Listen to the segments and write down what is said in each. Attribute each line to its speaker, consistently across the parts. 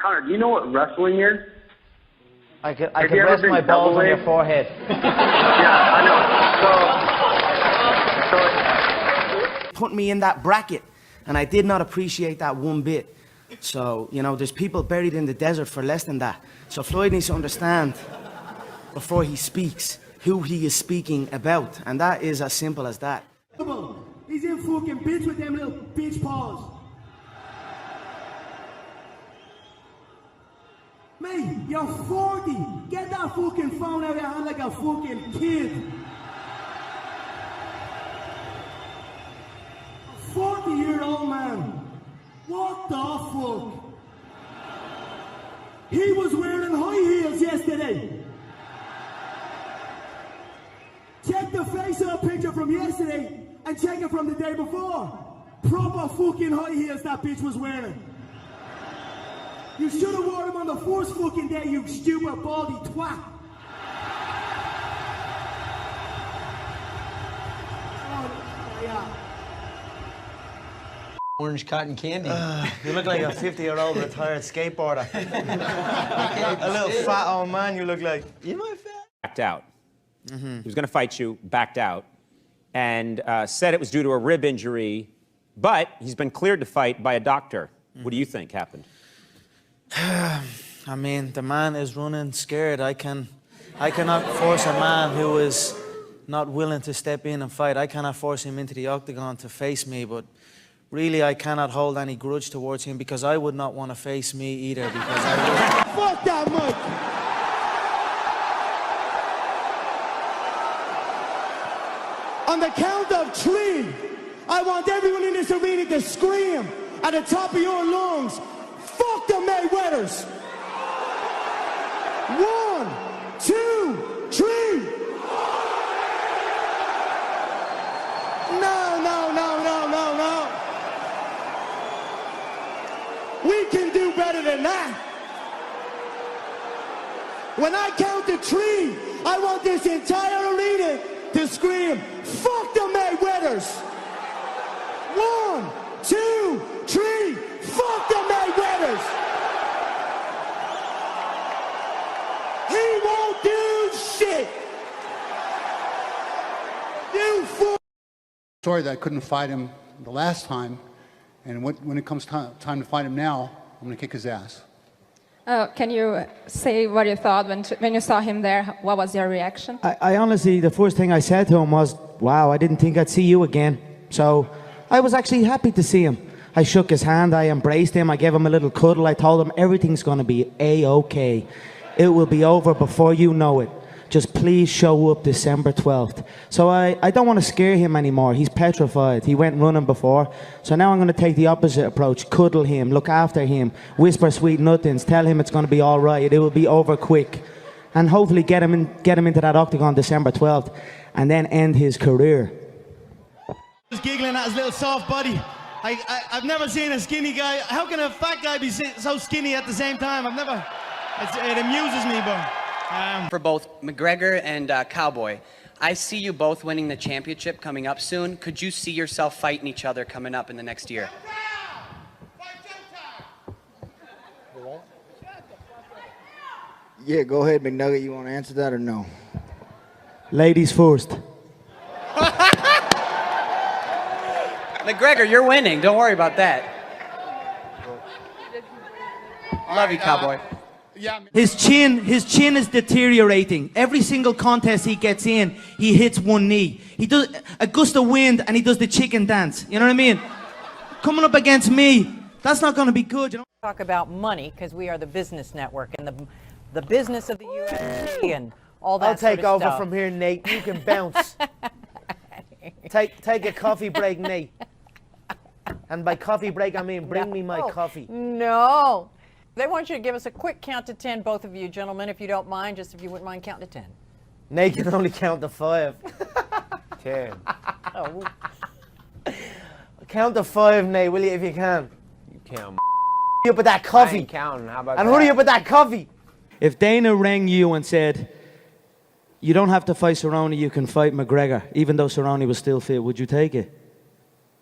Speaker 1: Conor, do you know what wrestling is?
Speaker 2: I could rest my balls on your forehead.
Speaker 1: Yeah, I know.
Speaker 3: Put me in that bracket, and I did not appreciate that one bit. So, you know, there's people buried in the desert for less than that. So Floyd needs to understand, before he speaks, who he is speaking about. And that is as simple as that.
Speaker 4: He's in fucking bitch with them little bitch paws. Mate, you're 40. Get that fucking phone out of your hand like a fucking kid. A 40-year-old man. What the fuck? He was wearing high heels yesterday. Check the face-up picture from yesterday and check it from the day before. Proper fucking high heels that bitch was wearing. You should have worn them on the first fucking day, you stupid baldy twat. Oh, yeah.
Speaker 5: Orange cotton candy.
Speaker 2: You look like a 50-year-old retired skateboarder. A little fat old man you look like. You my fat?
Speaker 6: Backed out. He was going to fight you, backed out, and said it was due to a rib injury, but he's been cleared to fight by a doctor. What do you think happened?
Speaker 3: I mean, the man is running scared. I cannot force a man who is not willing to step in and fight. I cannot force him into the octagon to face me, but really I cannot hold any grudge towards him because I would not want to face me either because I would...
Speaker 4: Fuck that Mike! On the count of 3, I want everyone in this arena to scream at the top of your lungs, fuck the Mayweathers! 1, 2, 3! No, no, no, no, no, no. We can do better than that. When I count to 3, I want this entire arena to scream, fuck the Mayweathers! 1, 2, 3, fuck the Mayweathers! He won't do shit! You fuck!
Speaker 7: Sorry that I couldn't fight him the last time, and when it comes time to fight him now, I'm gonna kick his ass.
Speaker 8: Can you say what you thought when you saw him there? What was your reaction?
Speaker 3: I honestly, the first thing I said to him was, wow, I didn't think I'd see you again. So I was actually happy to see him. I shook his hand, I embraced him, I gave him a little cuddle, I told him everything's gonna be A-okay. It will be over before you know it. Just please show up December 12th. So I don't want to scare him anymore. He's petrified. He went running before. So now I'm going to take the opposite approach. Cuddle him, look after him, whisper sweet nothings, tell him it's going to be all right. It will be over quick. And hopefully get him into that octagon December 12th and then end his career.
Speaker 4: He's giggling at his little soft body. I've never seen a skinny guy. How can a fat guy be so skinny at the same time? It amuses me, but...
Speaker 9: For both McGregor and Cowboy, I see you both winning the championship coming up soon. Could you see yourself fighting each other coming up in the next year?
Speaker 10: Yeah, go ahead, McNugget. You want to answer that or no?
Speaker 3: Ladies first.
Speaker 9: McGregor, you're winning. Don't worry about that. Love you, Cowboy.
Speaker 3: His chin is deteriorating. Every single contest he gets in, he hits one knee. He does a gust of wind and he does the chicken dance. You know what I mean? Coming up against me, that's not going to be good. You know?
Speaker 11: Talk about money because we are the business network and the business of the UFC and all that.
Speaker 2: I'll take
Speaker 11: sort of
Speaker 2: over
Speaker 11: stuff.
Speaker 2: from here, Nate. You can bounce. Take a coffee break, Nate. And by coffee break, I mean bring me my coffee.
Speaker 11: No. They want you to give us a quick count to 10, both of you gentlemen, if you don't mind, just if you wouldn't mind counting to 10.
Speaker 2: Nate can only count to 5. 10.
Speaker 11: Oh.
Speaker 2: Count to 5, Nate, will you, if you can?
Speaker 5: You can't.
Speaker 2: Hurry up with that coffee.
Speaker 5: I ain't counting. How about
Speaker 2: and
Speaker 5: that?
Speaker 2: hurry up with that coffee.
Speaker 3: If Dana rang you and said, you don't have to fight Cerrone, you can fight McGregor, even though Cerrone was still fit, would you take it?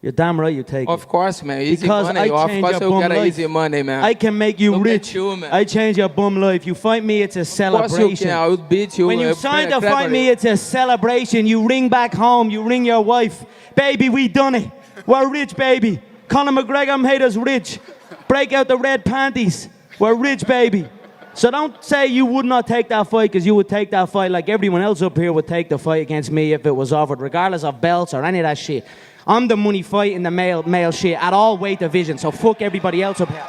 Speaker 3: You're damn right you take it.
Speaker 12: Of course, man. Easy
Speaker 3: Because
Speaker 12: money.
Speaker 3: I
Speaker 12: Of
Speaker 3: change
Speaker 12: course
Speaker 3: your
Speaker 12: you
Speaker 3: bum
Speaker 12: got
Speaker 3: life.
Speaker 12: easy money, man.
Speaker 3: I can make you
Speaker 12: Look
Speaker 3: rich.
Speaker 12: at you, man.
Speaker 3: I change your bum life. You fight me, it's a
Speaker 12: Of
Speaker 3: celebration.
Speaker 12: course you can. I would beat you.
Speaker 3: When you sign to fight me, it's a celebration. You ring back home. You ring your wife. Baby, we done it. We're rich, baby. Conor McGregor made us rich. Break out the red panties. We're rich, baby. So don't say you would not take that fight, because you would take that fight like everyone else up here would take the fight against me if it was offered, regardless of belts or any of that shit. I'm the money fight in the male shit at all weight divisions, so fuck everybody else up here.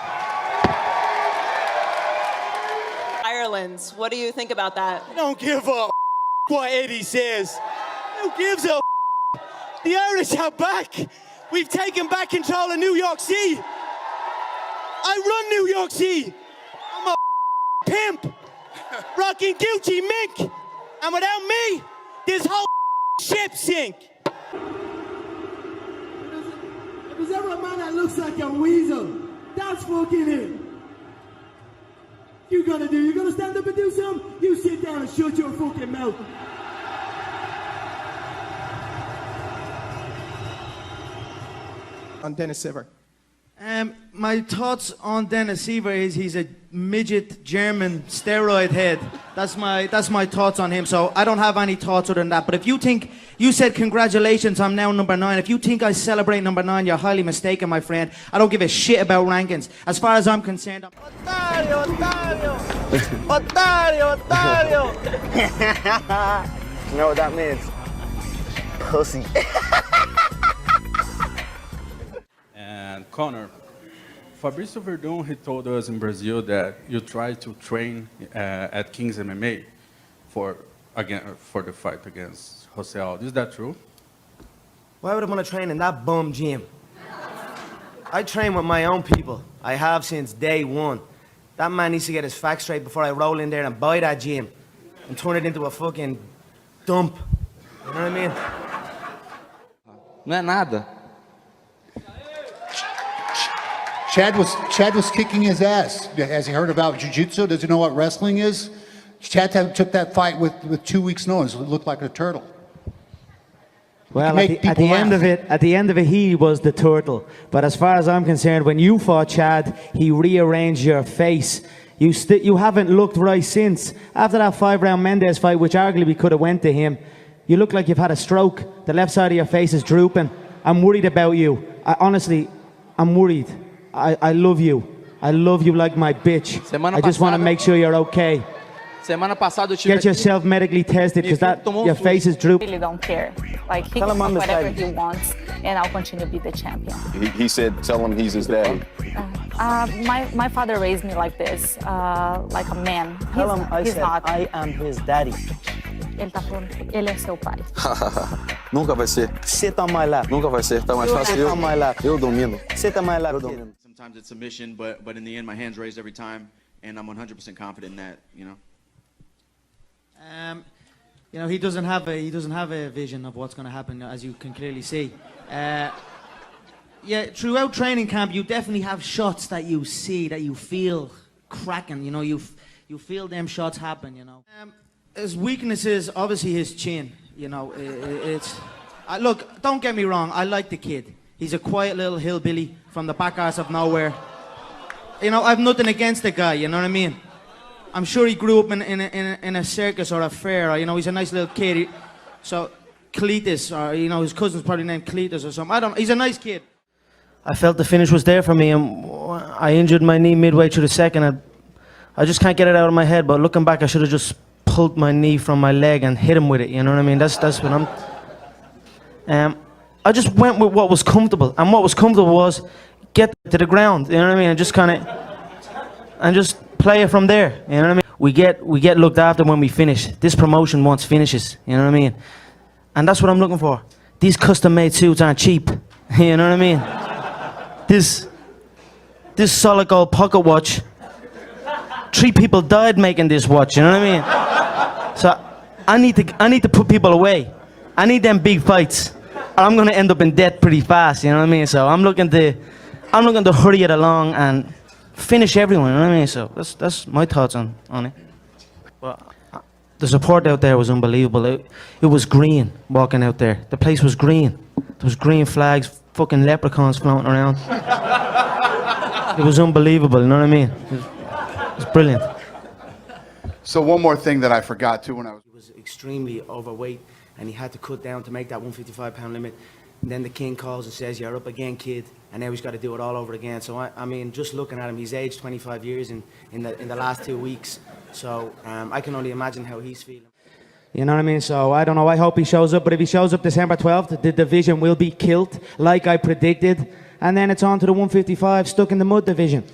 Speaker 13: Ireland, what do you think about that?
Speaker 2: I don't give a what Eddie says. Who gives a The Irish are back. We've taken back control of New York City. I run New York City. I'm a pimp. Rocking Gucci mink. And without me, this whole ship sink.
Speaker 4: If there's ever a man that looks like a weasel, that's fucking it. You gonna stand up and do something? You sit down and shut your fucking mouth.
Speaker 2: On Dennis Siver.
Speaker 3: My thoughts on Dennis Siver is he's a midget German steroid head. That's my thoughts on him. So I don't have any thoughts other than that. But if you think, you said congratulations, I'm now number 9. If you think I celebrate number 9, you're highly mistaken, my friend. I don't give a shit about rankings. As far as I'm concerned,
Speaker 2: Otario, Otario. Otario, Otario.
Speaker 1: You know what that means? Pussy.
Speaker 14: And Conor, Fabrício Verdun, he told us in Brazil that you tried to train at King's MMA for the fight against Jose Aldo. Is that true?
Speaker 2: Why would I want to train in that bum gym? I train with my own people. I have since day one. That man needs to get his facts straight before I roll in there and buy that gym and turn it into a fucking dump. You know what I mean?
Speaker 12: Não é nada.
Speaker 7: Chad was kicking his ass. Has he heard about jiu-jitsu? Does he know what wrestling is? Chad took that fight with 2 weeks' notice. It looked like a turtle.
Speaker 3: well, at the end of it, he was the turtle. But as far as I'm concerned, when you fought Chad, he rearranged your face. You haven't looked right since. After that 5-round Mendes fight, which arguably could have went to him, you look like you've had a stroke. The left side of your face is drooping. I'm worried about you. Honestly, I'm worried. I love you. I love you like my bitch. I just want to make sure you're okay.
Speaker 12: Semana passada eu tive
Speaker 3: Get yourself medically tested, because your face is drooping.
Speaker 15: Really don't care. Like, he can do whatever he wants, and I'll continue to be the champion.
Speaker 16: He said, tell him he's his daddy.
Speaker 15: My father raised me like this, like a man.
Speaker 2: Tell him I said
Speaker 15: not.
Speaker 2: I am his daddy.
Speaker 15: Ele tá falando que ele é seu pai.
Speaker 16: Nunca vai ser.
Speaker 2: Sit on my lap.
Speaker 16: Nunca vai ser. Tá mais fácil
Speaker 2: Sit on my lap.
Speaker 16: eu domino.
Speaker 2: Sit on my lap. Eu domino.
Speaker 17: Sometimes it's submission, but in the end, my hand's raised every time, and I'm 100% confident in that. You know.
Speaker 3: You know, he doesn't have a vision of what's going to happen, as you can clearly see. Yeah, throughout training camp, you definitely have shots that you see, that you feel cracking. You know, you feel them shots happen. You know, his weakness is obviously his chin. You know, look, don't get me wrong. I like the kid. He's a quiet little hillbilly from the back arse of nowhere. You know, I've nothing against the guy. You know what I mean? I'm sure he grew up in a circus or a fair, or, you know, he's a nice little kid. So, Cletus, or, you know, his cousin's probably named Cletus or something. He's a nice kid. I felt the finish was there for me, and I injured my knee midway through the second. I just can't get it out of my head, but looking back, I should have just pulled my knee from my leg and hit him with it, you know what I mean? That's what I'm... I just went with what was comfortable, and what was comfortable was get to the ground, you know what I mean? And just kind of... And just play it from there, you know what I mean? We get looked after when we finish. This promotion wants finishes, you know what I mean? And that's what I'm looking for. These custom-made suits aren't cheap, you know what I mean? This solid gold pocket watch, 3 people died making this watch, you know what I mean? So I need to put people away. I need them big fights, or I'm gonna end up in debt pretty fast, you know what I mean? So I'm looking to hurry it along and finish everyone, you know what I mean? So that's my thoughts on it. But the support out there was unbelievable. It was green walking out there. The place was green. There was green flags fucking leprechauns floating around. It was unbelievable, you know what I mean? It was brilliant.
Speaker 18: So one more thing that I forgot too when I was...
Speaker 3: He was extremely overweight and he had to cut down to make that 155-pound limit. And then the king calls and says, "You're up again, kid," and now he's got to do it all over again. So I mean, just looking at him, he's aged 25 years in the last 2 weeks. So I can only imagine how he's feeling. You know what I mean? So I don't know. I hope he shows up. But if he shows up December 12th, the division will be killed, like I predicted. And then it's on to the 155 stuck in the mud division.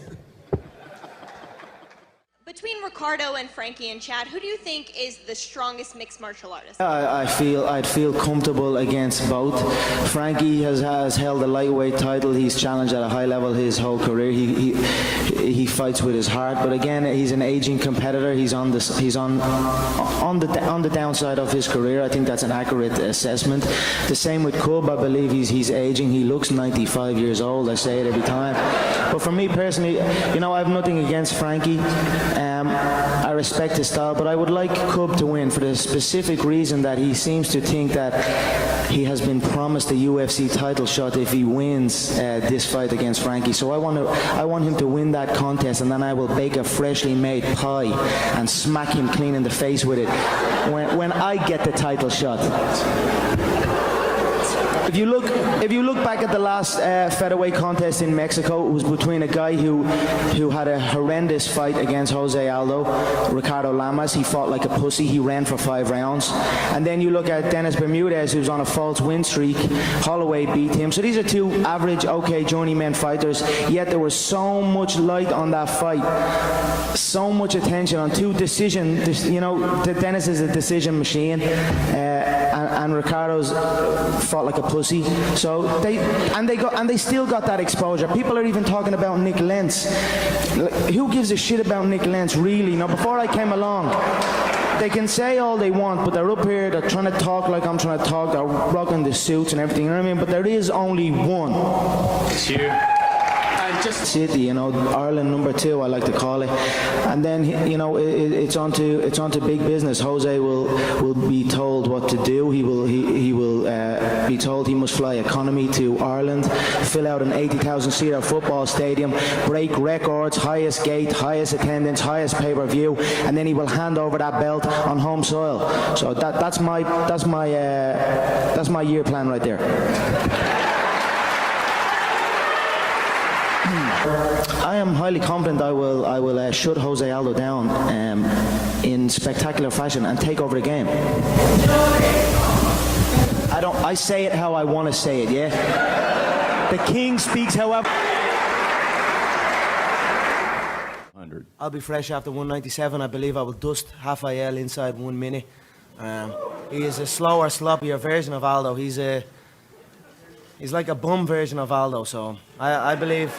Speaker 19: Between Ricardo and Frankie and Chad, who do you think is the strongest mixed martial artist?
Speaker 3: I'd feel comfortable against both. Frankie has held the lightweight title. He's challenged at a high level his whole career. He fights with his heart, but again, he's an aging competitor. He's on the downside of his career. I think that's an accurate assessment. The same with Cub. I believe he's aging. He looks 95 years old. I say it every time. But for me personally, you know, I have nothing against Frankie. I respect his style, but I would like Cub to win for the specific reason that he seems to think that he has been promised a UFC title shot if he wins this fight against Frankie. So I want him to win that contest, and then I will bake a freshly made pie and smack him clean in the face with it when I get the title shot. If you look back at the last featherweight contest in Mexico, it was between a guy who had a horrendous fight against Jose Aldo, Ricardo Lamas. He fought like a pussy. He ran for 5 rounds. And then you look at Dennis Bermudez, who's on a false win streak. Holloway beat him. So these are 2 average, okay, journeyman fighters. Yet there was so much light on that fight, so much attention on 2 decisions. You know, Dennis is a decision machine, and Ricardo's fought like a pussy. So they still got that exposure. People are even talking about Nick Lentz. Who gives a shit about Nick Lentz, really? Now, before I came along, they can say all they want, but they're up here, they're trying to talk like I'm trying to talk, they're rocking the suits and everything, you know what I mean? But there is only one. It's you. City, you know, Ireland number 2, I like to call it. And then, you know, it's on to big business. Jose will be told what to do. He will be told he must fly economy to Ireland, fill out an 80,000-seater football stadium, break records, highest gate, highest attendance, highest pay-per-view, and then he will hand over that belt on home soil. So that's my year plan right there. I am highly confident I will shut Jose Aldo down in spectacular fashion and take over the game. I say it how I want to say it, yeah? The king speaks however. I'll be fresh after 197. I believe I will dust Rafael inside 1 minute. He is a slower, sloppier version of Aldo. He's like a bum version of Aldo, so I believe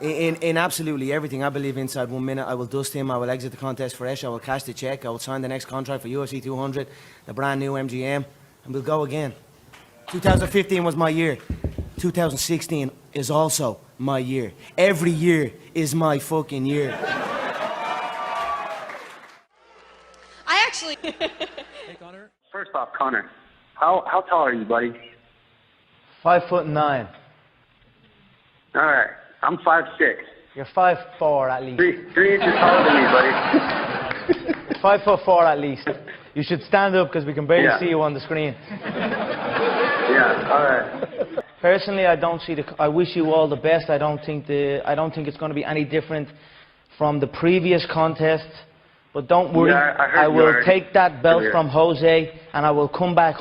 Speaker 3: in absolutely everything. I believe inside 1 minute I will dust him. I will exit the contest fresh. I will cash the check. I will sign the next contract for UFC 200, the brand new MGM, and we'll go again. 2015 was my year. 2016 is also my year. Every year is my fucking year.
Speaker 19: I actually...
Speaker 20: First off, Conor, how tall are you, buddy?
Speaker 10: 5'9".
Speaker 20: All right. I'm 5'6".
Speaker 10: You're 5'4" at least.
Speaker 20: 3 inches taller than me, buddy.
Speaker 10: 5'4" at least. You should stand up because we can barely see you on the screen.
Speaker 20: Yeah, all right.
Speaker 10: Personally, I wish you all the best. I don't think it's going to be any different from the previous contest. But don't worry,
Speaker 20: Yeah,
Speaker 10: I will take that belt from Jose and I will come back